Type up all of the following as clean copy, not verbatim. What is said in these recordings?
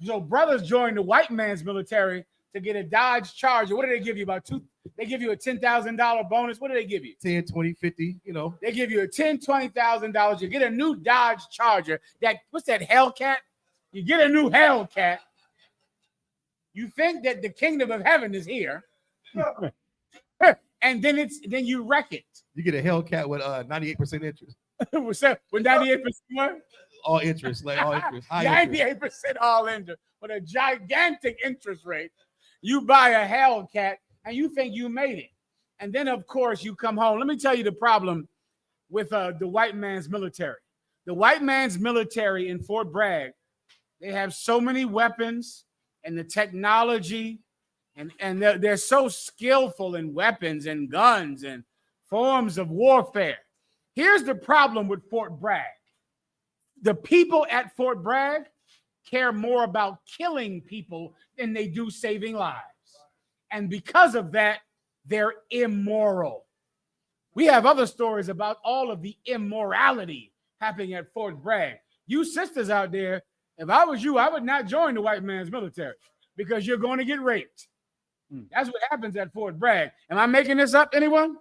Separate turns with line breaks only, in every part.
So brothers join the white man's military to get a Dodge Charger. What do they give you? They give you a $10,000 bonus. What do they give you?
10, 20, 50,
They give you a $10,000, $20,000. You get a new Dodge Charger. What's that, Hellcat? You get a new Hellcat. You think that the kingdom of heaven is here. And then you wreck it.
You get a Hellcat with 98% interest.
With 98% what?
All interest, like all interest.
98% all interest with a gigantic interest rate. You buy a Hellcat and you think you made it. And then, of course, you come home. Let me tell you the problem with the white man's military. The white man's military in Fort Bragg, they have so many weapons and the technology, and they're so skillful in weapons and guns and forms of warfare. Here's the problem with Fort Bragg. The people at Fort Bragg care more about killing people than they do saving lives. And because of that, they're immoral. We have other stories about all of the immorality happening at Fort Bragg. You sisters out there, if I was you, I would not join the white man's military because you're going to get raped. That's what happens at Fort Bragg. Am I making this up, anyone?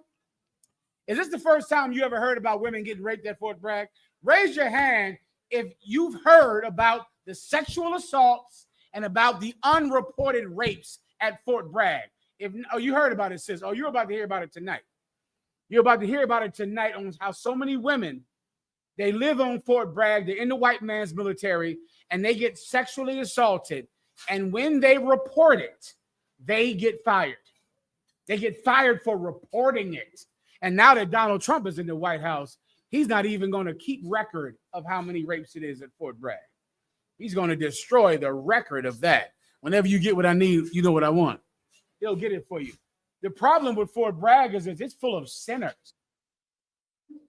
Is this the first time you ever heard about women getting raped at Fort Bragg? Raise your hand if you've heard about the sexual assaults and about the unreported rapes at Fort Bragg. You heard about it, sis. You're about to hear about it tonight. You're about to hear about it tonight on how so many women, they live on Fort Bragg, they're in the white man's military, and they get sexually assaulted. And when they report it, they get fired. They get fired for reporting it. And now that Donald Trump is in the White House, he's not even going to keep record of how many rapes it is at Fort Bragg. He's going to destroy the record of that. Whenever you get what I need, you know what I want. He'll get it for you. The problem with Fort Bragg is that it's full of sinners.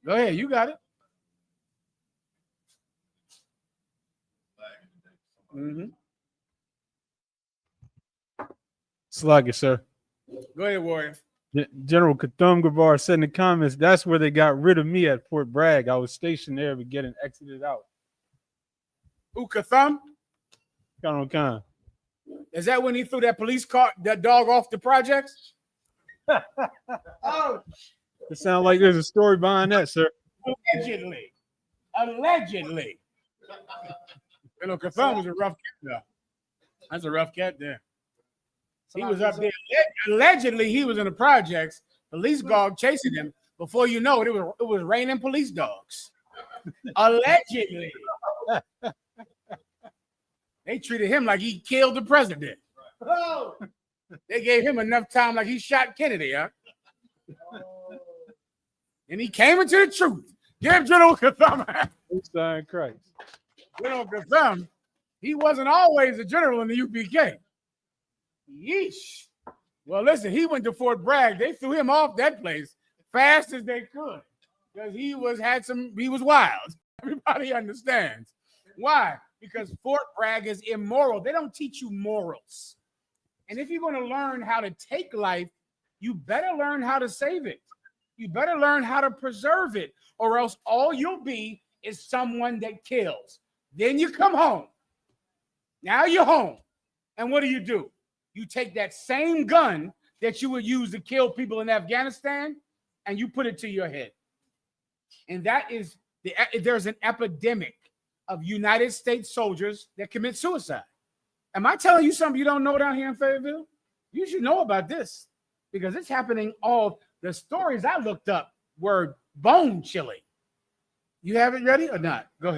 Go ahead, you got it.
Slug it, sir.
Go ahead, Warrior.
General Kathum Gavar said in the comments, that's where they got rid of me at Fort Bragg. I was stationed there, but getting exited out.
Who, Kathum?
Khan.
Is that when he threw that that dog off the projects?
Oh, it sounds like there's a story behind that, sir.
Allegedly. Kathum was a rough cat there. That's a rough cat there. He was up there. Allegedly, he was in the projects. Police dog chasing him. Before you know it, it was raining police dogs. Allegedly. They treated him like he killed the president. They gave him enough time like he shot Kennedy, huh? And he came into the truth. Give General Kathum.
Christ.
General Kathum, he wasn't always a general in the UPK. Yeesh. Well, listen, he went to Fort Bragg. They threw him off that place fast as they could because he was wild. Everybody understands. Why? Because Fort Bragg is immoral. They don't teach you morals. And if you're going to learn how to take life, you better learn how to save it. You better learn how to preserve it, or else all you'll be is someone that kills. Then you come home. Now you're home. And what do? You take that same gun that you would use to kill people in Afghanistan and you put it to your head. And that is there's an epidemic of United States soldiers that commit suicide. Am I telling you something you don't know down here in Fayetteville? You should know about this because it's happening. All the stories I looked up were bone chilling. You have it ready or not? Go ahead.